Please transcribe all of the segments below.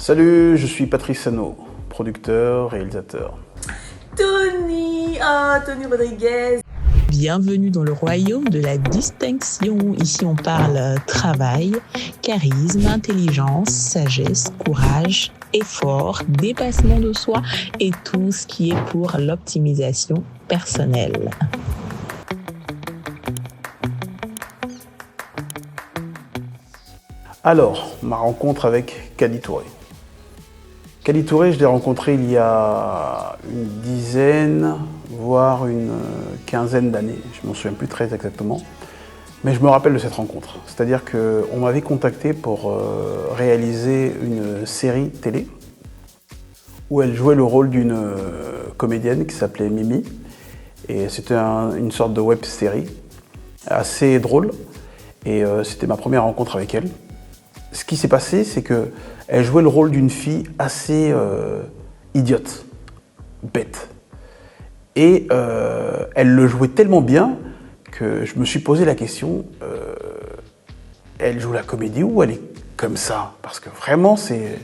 Salut, je suis Patrice Hano, producteur, réalisateur. Tony Rodriguez. Bienvenue dans le royaume de la distinction. Ici, on parle travail, charisme, intelligence, sagesse, courage, effort, dépassement de soi et tout ce qui est pour l'optimisation personnelle. Alors, ma rencontre avec Kadi Touré. Kadi Touré, je l'ai rencontré il y a une dizaine, voire une quinzaine d'années. Je ne m'en souviens plus très exactement. Mais je me rappelle de cette rencontre. C'est-à-dire qu'on m'avait contacté pour réaliser une série télé où elle jouait le rôle d'une comédienne qui s'appelait Mimi. Et c'était une sorte de web-série assez drôle. Et c'était ma première rencontre avec elle. Ce qui s'est passé, c'est qu'elle jouait le rôle d'une fille assez idiote, bête. Et elle le jouait tellement bien que je me suis posé la question, elle joue la comédie ou elle est comme ça? Parce que vraiment, c'était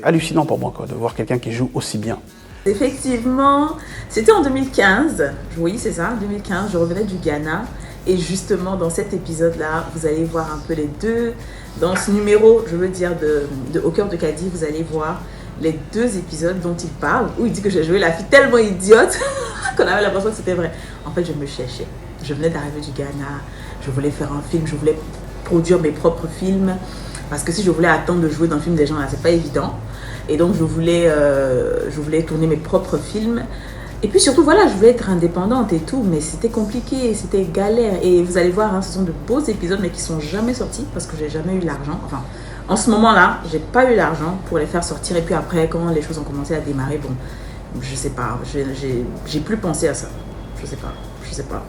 hallucinant pour moi de voir quelqu'un qui joue aussi bien. Effectivement, c'était en 2015, oui c'est ça, en 2015, je revenais du Ghana. Et justement, dans cet épisode-là, vous allez voir un peu les deux. Dans ce numéro, je veux dire, de Au cœur de Kadi, vous allez voir les deux épisodes dont il parle, où il dit que j'ai joué la fille tellement idiote qu'on avait l'impression que c'était vrai. En fait, je me cherchais. Je venais d'arriver du Ghana, je voulais faire un film, je voulais produire mes propres films. Parce que si je voulais attendre de jouer dans le film des gens, là, c'est pas évident. Et donc, je voulais tourner mes propres films. Et puis surtout, voilà, je voulais être indépendante et tout, mais c'était compliqué, c'était galère. Et vous allez voir, hein, ce sont de beaux épisodes, mais qui sont jamais sortis parce que j'ai jamais eu l'argent. Enfin, en ce moment-là, j'ai pas eu l'argent pour les faire sortir. Et puis après, quand les choses ont commencé à démarrer, bon, je sais pas, j'ai plus pensé à ça. Je sais pas.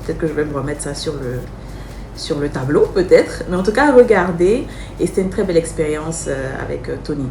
Peut-être que je vais me remettre ça sur le tableau, peut-être. Mais en tout cas, regardez. Et c'était une très belle expérience avec Tony.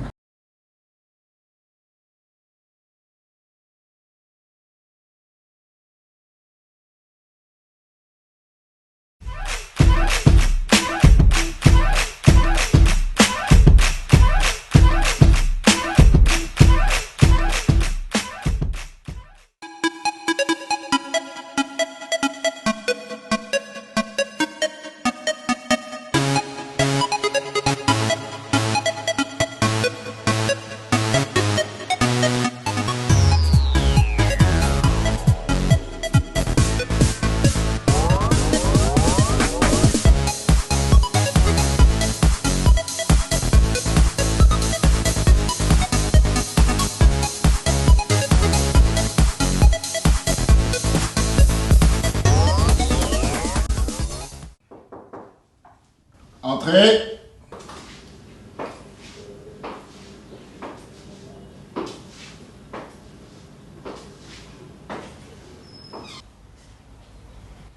Entrez.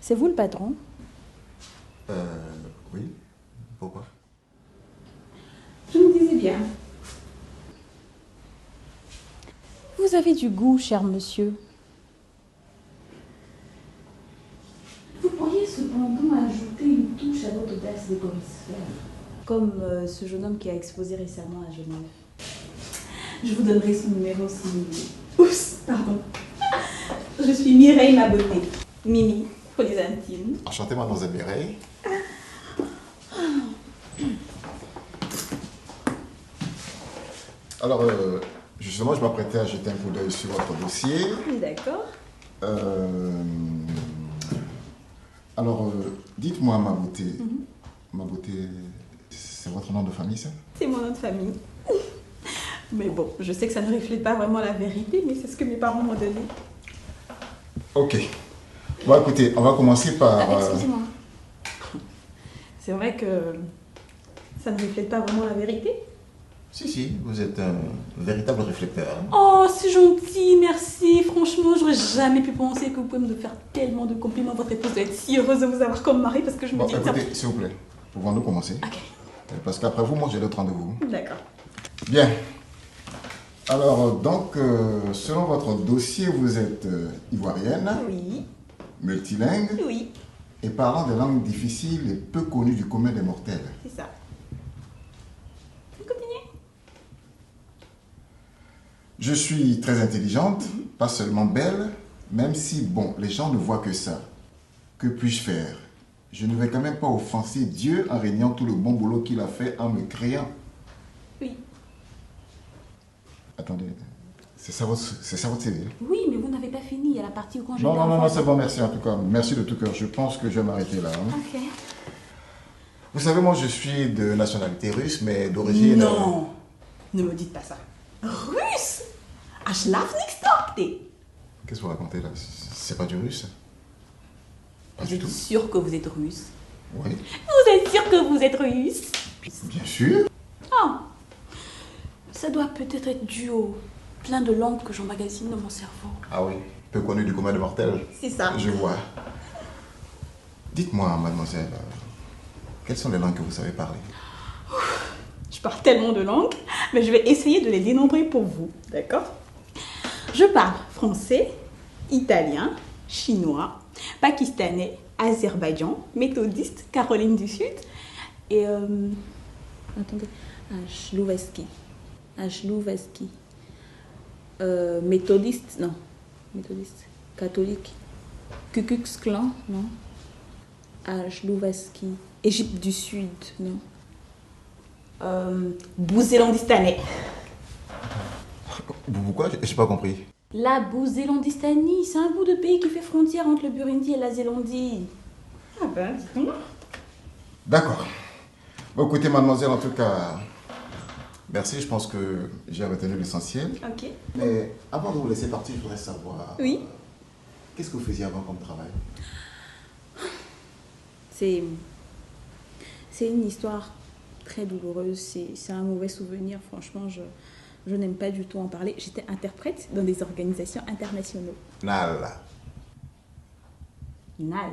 C'est vous le patron? Oui. Pourquoi? Je me disais bien. Vous avez du goût, cher monsieur. Vous pourriez cependant ajouter une touche à votre audace de commissaire. Comme ce jeune homme qui a exposé récemment à Genève. Je vous donnerai son numéro si... Oups, pardon. Je suis Mireille Ma Beauté. Mimi, pour les intimes. Enchanté, mademoiselle Mireille. Alors, justement, je m'apprêtais à jeter un coup d'œil sur votre dossier. D'accord. Alors, dites-moi, Ma Beauté. Ma Beauté, c'est votre nom de famille, ça? C'est mon nom de famille. Mais bon, je sais que ça ne reflète pas vraiment la vérité, mais c'est ce que mes parents m'ont donné. Ok. Bon, écoutez, on va commencer par... Excusez-moi. C'est vrai que ça ne reflète pas vraiment la vérité. Si, vous êtes un véritable réflecteur. Oh, c'est gentil, merci. Franchement, j'aurais jamais pu penser que vous pouvez me faire tellement de compliments. Votre épouse doit être si heureuse de vous avoir comme mari parce que je me Bon, dis... écoutez, s'il vous plaît, pouvons-nous commencer? Ok, Parce qu'après vous, moi, j'ai d'autres rendez-vous. d'accord. Bien. Alors, donc, selon votre dossier, vous êtes ivoirienne, Oui, multilingue oui, et parlant des langues difficiles et peu connues du commun des mortels. c'est ça. Vous continuez? Je suis très intelligente, pas seulement belle, même si, bon, les gens ne voient que ça. Que puis-je faire? Je ne vais quand même pas offenser Dieu en régnant tout le bon boulot qu'il a fait en me créant. Oui. Attendez, c'est ça votre CV? Oui, mais vous n'avez pas fini. Il y a la partie où quand je Non, non, non, non, c'est bon, merci en tout cas. Merci de tout cœur. Je pense que je vais m'arrêter là. Hein. Ok. Vous savez, moi, je suis de nationalité russe, mais d'origine... Non, ne me dites pas ça. Russe? Ah, je lave niks tapte. Qu'est-ce que vous racontez là? C'est pas du russe? Pas Vous du êtes tout. sûr que vous êtes russe? Oui, Vous êtes sûr que vous êtes russe? bien sûr. Ah, ça doit peut-être être dû au plein de langues que j'emmagasine dans mon cerveau. Ah oui, peu connu du commun des mortels. C'est ça. Je vois. Dites-moi, mademoiselle, quelles sont les langues que vous savez parler? Je parle tellement de langues, mais je vais essayer de les dénombrer pour vous, d'accord? Je parle français, italien, chinois, pakistanais, azerbaïdjan, méthodiste, Caroline du Sud et attendez, Ashlouveski. Méthodiste, non, méthodiste, catholique, Ku Klux Klan, non, Ashlouveski, Égypte du Sud, non. Bouzélandistanais. Pourquoi? J'ai pas compris. La Bouzélandistanie, c'est un bout de pays qui fait frontière entre le Burundi et la Zélandie. Ah ben, dis donc. D'accord. Bon, écoutez, mademoiselle, en tout cas, merci, je pense que j'ai retenu l'essentiel. Ok. Mais avant de vous laisser partir, je voudrais savoir... Oui. Qu'est-ce que vous faisiez avant comme travail? C'est une histoire très douloureuse. C'est un mauvais souvenir. Franchement, je n'aime pas du tout en parler. J'étais interprète dans des organisations internationales. Nala. Nal.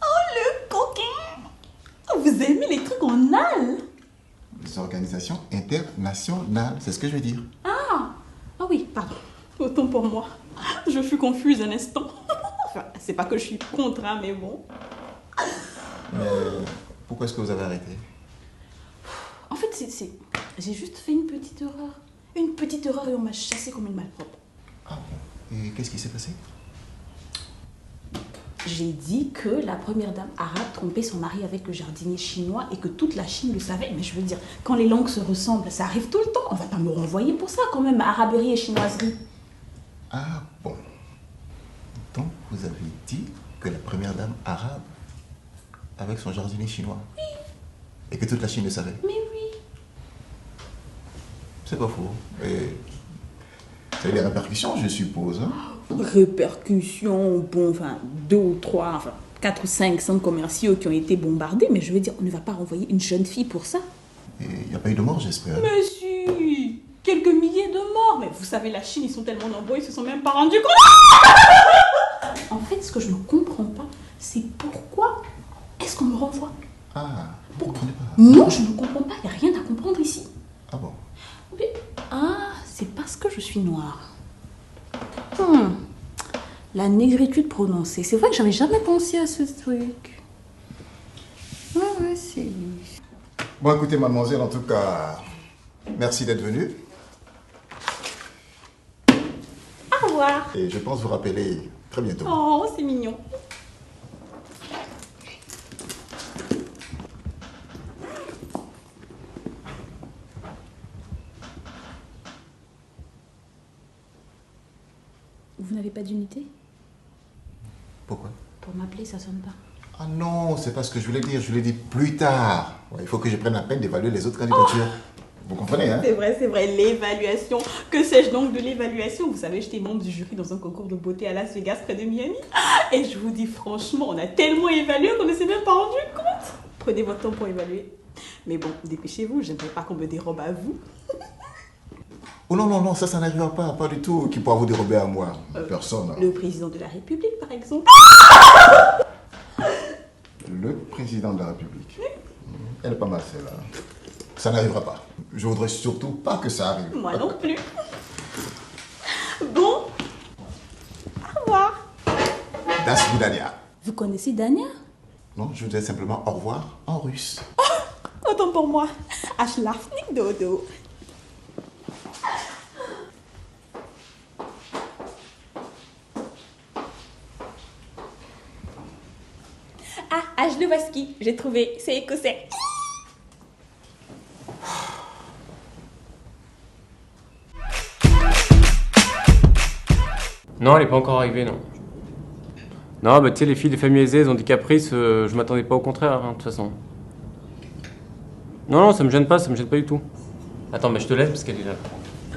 Oh, le coquin! Vous aimez les trucs en nal? Les organisations internationales, c'est ce que je veux dire. Ah oui, pardon. Autant pour moi. Je fus confuse un instant. Enfin, c'est pas que je suis contre, hein, mais bon. Mais pourquoi est-ce que vous avez arrêté? En fait, j'ai juste fait une petite erreur. Une petite erreur et on m'a chassée comme une malpropre. Ah bon? Et qu'est-ce qui s'est passé? J'ai dit que la première dame arabe trompait son mari avec le jardinier chinois et que toute la Chine le savait. Mais je veux dire, quand les langues se ressemblent, ça arrive tout le temps. On va pas me renvoyer pour ça quand même, araberie et chinoiserie. Ah bon. Donc vous avez dit que la première dame arabe avec son jardinier chinois. Oui. Et que toute la Chine le savait. Mais oui. C'est pas faux. Et ça a eu des répercussions, je suppose. Hein? Répercussions, bon, enfin, 2 ou 3, enfin, 4 ou 5 centres commerciaux qui ont été bombardés, mais je veux dire, on ne va pas renvoyer une jeune fille pour ça. Et il n'y a pas eu de mort, j'espère. Mais si, quelques milliers de morts. Mais vous savez, la Chine, ils sont tellement nombreux, ils se sont même pas rendus compte. En fait, ce que je ne comprends pas, c'est pourquoi est-ce qu'on me renvoie? Ah, vous ne comprenez pas? Non, je ne comprends pas, il n'y a rien à comprendre ici. Ah bon? Mais, c'est parce que je suis noire. La négritude prononcée. C'est vrai que j'avais jamais pensé à ce truc. Ouais, c'est... Bon, écoutez, mademoiselle, en tout cas, merci d'être venue. Au revoir. Et je pense vous rappeler très bientôt. Oh, c'est mignon. Vous n'avez pas d'unité? Pourquoi? Pour m'appeler, ça sonne pas. Ah non, c'est pas ce que je voulais dire. Je voulais dire plus tard. Ouais, il faut que je prenne la peine d'évaluer les autres candidatures. Vous comprenez, hein? C'est vrai, l'évaluation. Que sais-je donc de l'évaluation? Vous savez, j'étais membre du jury dans un concours de beauté à Las Vegas, près de Miami. Et je vous dis franchement, on a tellement évalué qu'on ne s'est même pas rendu compte. Prenez votre temps pour évaluer. Mais bon, dépêchez-vous, j'aimerais pas qu'on me dérobe à vous. Oh non, non, non, ça n'arrivera pas, pas du tout. Qui pourra vous dérober à moi? Personne. Le président de la République, par exemple. Le président de la République. Elle est pas mal, celle-là. Ça n'arrivera pas. Je voudrais surtout pas que ça arrive. Moi non plus. Bon. Au revoir. Das Vidania. Vous connaissez Dania? Non, je vous dis simplement au revoir en russe. Autant autant pour moi. Ich schlaf nicht, Dodo. Ah, je le vois ski. J'ai trouvé. C'est écossais. Non, elle est pas encore arrivée, non. Non, bah tu sais, les filles des familles aisées, elles ont des caprices, je m'attendais pas au contraire, hein, de toute façon. Non, ça me gêne pas du tout. Attends, bah je te laisse parce qu'elle est là.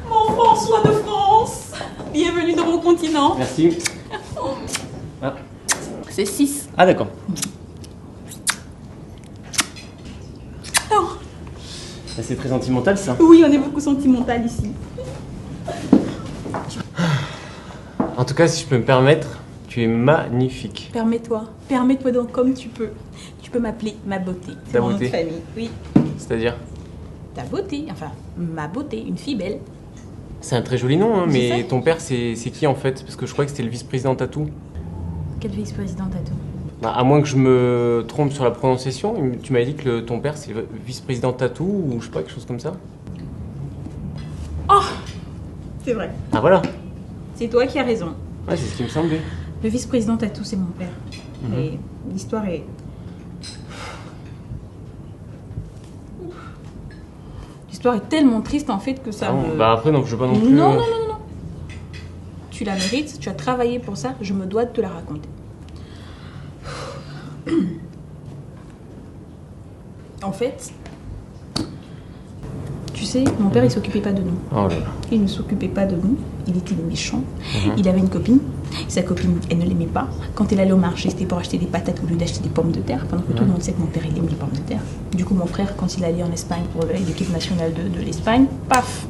Mon François de France. Bienvenue dans mon continent. Merci. Ah, C'est 6. ah d'accord. Oh, Bah, c'est très sentimental ça. oui, on est beaucoup sentimental ici. En tout cas, si je peux me permettre, tu es magnifique. Permets-toi donc comme tu peux. Tu peux m'appeler ma beauté. C'est Ta mon nom de beauté. famille. Oui. C'est-à-dire, Ta beauté, enfin ma beauté, une fille belle. c'est un très joli nom, hein, Je mais sais. ton père, c'est qui en fait? Parce que je crois que c'était le vice-président Tatou. Quelle vice-présidente à tout? Bah, à moins que je me trompe sur la prononciation, tu m'avais dit que ton père, c'est le vice-président Tatou ou je sais pas, quelque chose comme ça. C'est vrai. Ah voilà. C'est toi qui as raison. Ouais, c'est ce qui me semblait. Le vice-président Tatou, c'est mon père. Et l'histoire est... L'histoire est tellement triste en fait que ça Ah bon, me... bah après, non, je veux pas non plus. Non. Tu la mérites, tu as travaillé pour ça, je me dois de te la raconter. En fait, tu sais, mon père il s'occupait pas de nous. Oh là là. Il ne s'occupait pas de nous, il était méchant. Il avait une copine, sa copine, elle ne l'aimait pas. Quand elle allait au marché, c'était pour acheter des patates au lieu d'acheter des pommes de terre, pendant que tout le monde sait que mon père il aime les pommes de terre. Du coup, mon frère, quand il allait en Espagne pour l'équipe nationale de l'Espagne, paf,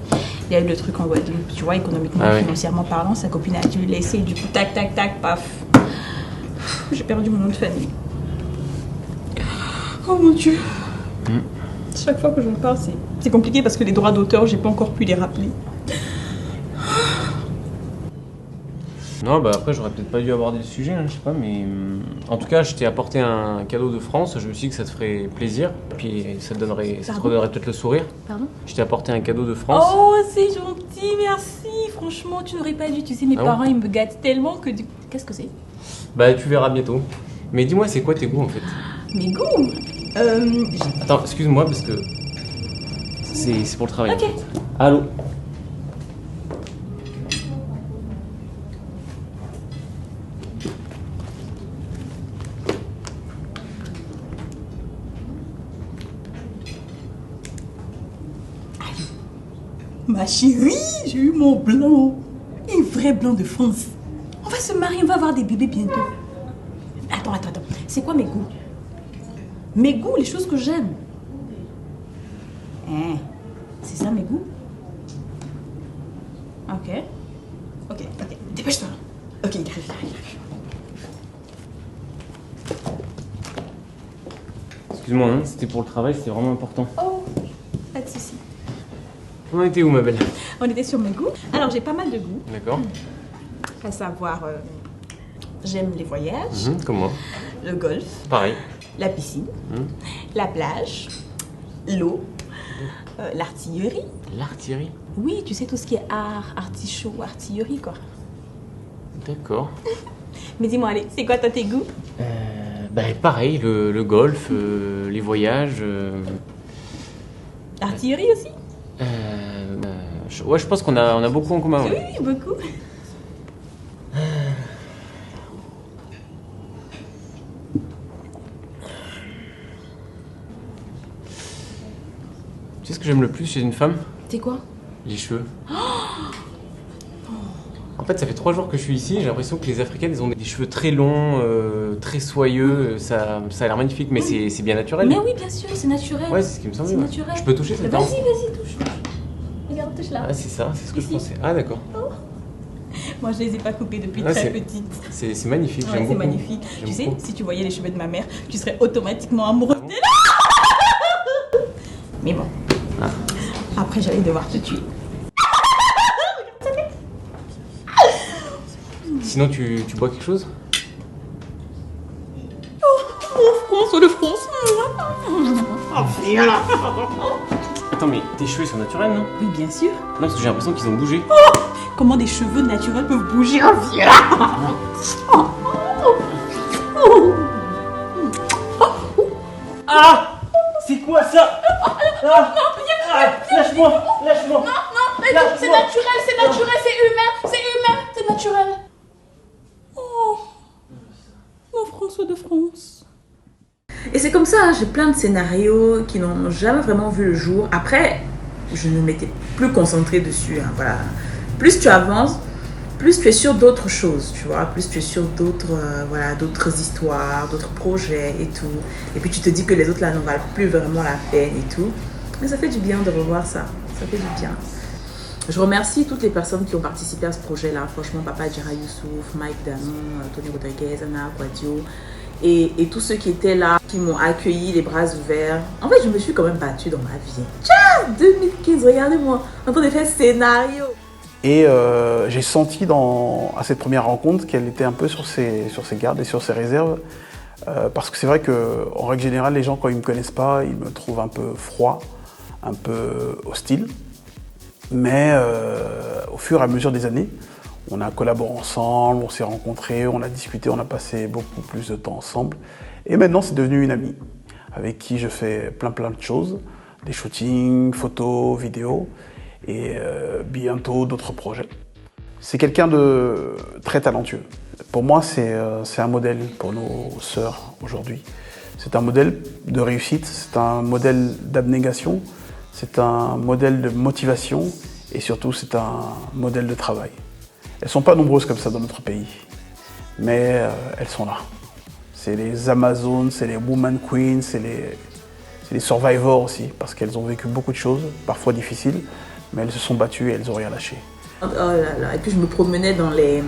il y a eu le truc en Guadeloupe, tu vois, économiquement, Ah ouais. financièrement parlant, sa copine a dû le laisser, du coup, tac, tac, tac, paf. J'ai perdu mon nom de famille. Oh mon Dieu. Chaque fois que j'en parle, c'est compliqué parce que les droits d'auteur, j'ai pas encore pu les rappeler. Non, bah après, j'aurais peut-être pas dû aborder le sujet, hein, je sais pas, mais en tout cas, je t'ai apporté un cadeau de France. Je me suis dit que ça te ferait plaisir, puis ça te redonnerait peut-être le sourire. Pardon? Je t'ai apporté un cadeau de France. Oh, c'est gentil, merci. Franchement, tu n'aurais pas dû. Tu sais, mes Ah bon? parents, ils me gâtent tellement que du... Qu'est-ce que c'est? Bah, tu verras bientôt. Mais dis-moi, c'est quoi tes goûts en fait? Mes goûts. Attends, excuse-moi parce que c'est pour le travail. Ok. En fait. Allô? Ma chérie, j'ai eu mon blanc. Un vrai blanc de France. On va se marier, on va avoir des bébés bientôt. Attends. C'est quoi mes goûts? Mes goûts, les choses que j'aime. Hein, c'est ça mes goûts? Ok. Dépêche-toi. Ok, il arrive. Excuse-moi, hein, c'était pour le travail, c'était vraiment important. Oh, pas de soucis. On en était où, ma belle? On était sur mes goûts. Alors, j'ai pas mal de goûts. D'accord. À savoir, j'aime les voyages, Comme moi. le golf, Pareil. la piscine, la plage, l'eau, l'artillerie. L'artillerie. Oui, tu sais, tout ce qui est art, artichaut, artillerie, quoi. D'accord. Mais dis-moi, allez, c'est quoi toi tes goûts? Bah pareil, le golf, les voyages. L'artillerie aussi? Ouais, je pense qu'on a beaucoup en commun. Ouais. Oui, beaucoup. Tu sais ce que j'aime le plus chez une femme? C'est quoi? Les cheveux. En fait, ça fait 3 jours que je suis ici, j'ai l'impression que les Africaines, elles ont des cheveux très longs, très soyeux, ça a l'air magnifique, mais c'est bien naturel. Mais oui, bien sûr, c'est naturel. Ouais, c'est ce qui me semblait. C'est ouais. naturel. Je peux toucher cette Vas-y, dent? touche. Regarde, touche là. Ah, c'est ça, c'est ce que je Ici. pensais. Ah, d'accord. Moi, je les ai pas coupés depuis Ah, très c'est- petite. C'est magnifique, Ouais, j'aime c'est beaucoup. magnifique. J'aime Tu sais, beaucoup. si tu voyais les cheveux de ma mère, tu serais automatiquement amoureux. Ah bon? Mais bon. Ah. Après, j'allais devoir te tuer. Sinon, tu bois quelque chose? François de France. viens là. Attends, mais tes cheveux sont naturels, non? Oui, bien sûr. Non, parce que j'ai l'impression qu'ils ont bougé. Comment des cheveux naturels peuvent bouger? Viens là. Ah! C'est quoi ça? Ah! Lâche-moi! Lâche-moi! Non, c'est naturel, c'est naturel. Oh, mon François de France. Et c'est comme ça, hein, j'ai plein de scénarios qui n'ont jamais vraiment vu le jour. Après, je ne m'étais plus concentrée dessus. Hein, voilà. Plus tu avances, plus tu es sur d'autres choses, tu vois. Plus tu es sur d'autres histoires, d'autres projets et tout. Et puis tu te dis que les autres là n'en valent plus vraiment la peine et tout. Mais ça fait du bien de revoir ça. Ça fait du bien. Je remercie toutes les personnes qui ont participé à ce projet-là. Franchement, Papa Djara Youssouf, Mike Danon, Tony Rodriguez, Anna Aquadio. Et tous ceux qui étaient là, qui m'ont accueilli les bras ouverts. En fait, je me suis quand même battue dans ma vie. Tiens, 2015, regardez-moi, en train de faire scénario. Et j'ai senti à cette première rencontre qu'elle était un peu sur ses gardes et sur ses réserves. Parce que c'est vrai qu'en règle générale, les gens, quand ils ne me connaissent pas, ils me trouvent un peu froid, un peu hostile. Mais au fur et à mesure des années, on a collaboré ensemble, on s'est rencontrés, on a discuté, on a passé beaucoup plus de temps ensemble. Et maintenant, c'est devenu une amie avec qui je fais plein de choses. Des shootings, photos, vidéos et bientôt d'autres projets. C'est quelqu'un de très talentueux. Pour moi, c'est un modèle pour nos sœurs aujourd'hui. C'est un modèle de réussite, c'est un modèle d'abnégation, c'est un modèle de motivation et surtout, c'est un modèle de travail. Elles ne sont pas nombreuses comme ça dans notre pays, mais elles sont là. C'est les Amazones, c'est les Woman Queens, c'est les Survivors aussi, parce qu'elles ont vécu beaucoup de choses, parfois difficiles, mais elles se sont battues et elles n'ont rien lâché. Oh là là. Et puis je me promenais dans les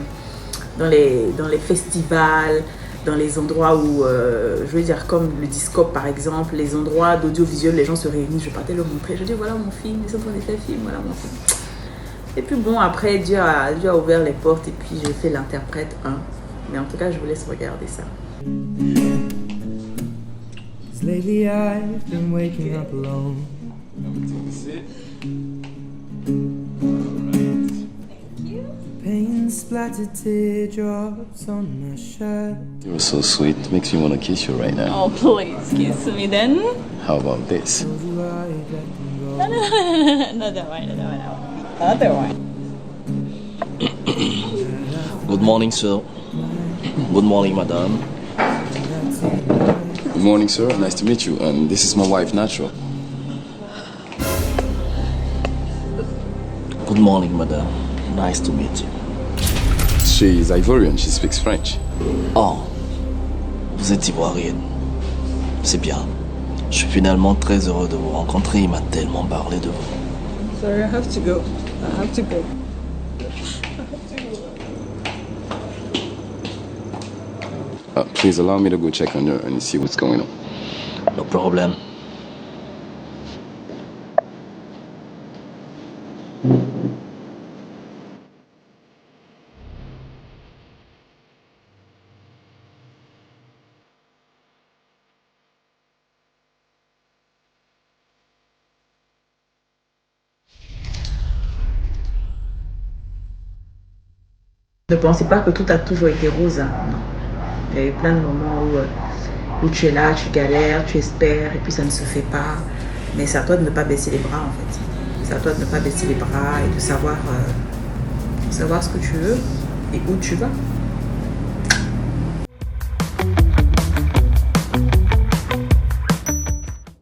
festivals, dans les endroits où, je veux dire, comme le Discope par exemple, les endroits d'audiovisuel, les gens se réunissent, je partais leur montrer, je dis voilà mon film, ils sont en train de faire film, voilà mon film. Et puis bon, après, Dieu a ouvert les portes et puis j'ai fait l'interprète 1. Mais en tout cas, je vous laisse regarder ça. Lately I've been waking up alone. Pain splattered teardrops on my shirt. You're so sweet, makes me want to kiss you right now. Oh, please kiss me then. How about this? Another one. Good morning, sir. Good morning, madam. Good morning, sir. Nice to meet you. This is my wife, Nacho. Good morning, madam. Nice to meet you. She is Ivorian. She speaks French. Oh, vous êtes ivoirienne. C'est bien. Je suis finalement très heureux de vous rencontrer. Il m'a tellement parlé de vous. Sorry, I have to go. Please allow me to go check on her and see what's going on. No problem. Ne pensez pas que tout a toujours été rose. Hein. Non. Il y a eu plein de moments où tu es là, tu galères, tu espères et puis ça ne se fait pas. Mais c'est à toi de ne pas baisser les bras en fait. C'est à toi de ne pas baisser les bras et de savoir ce que tu veux et où tu vas.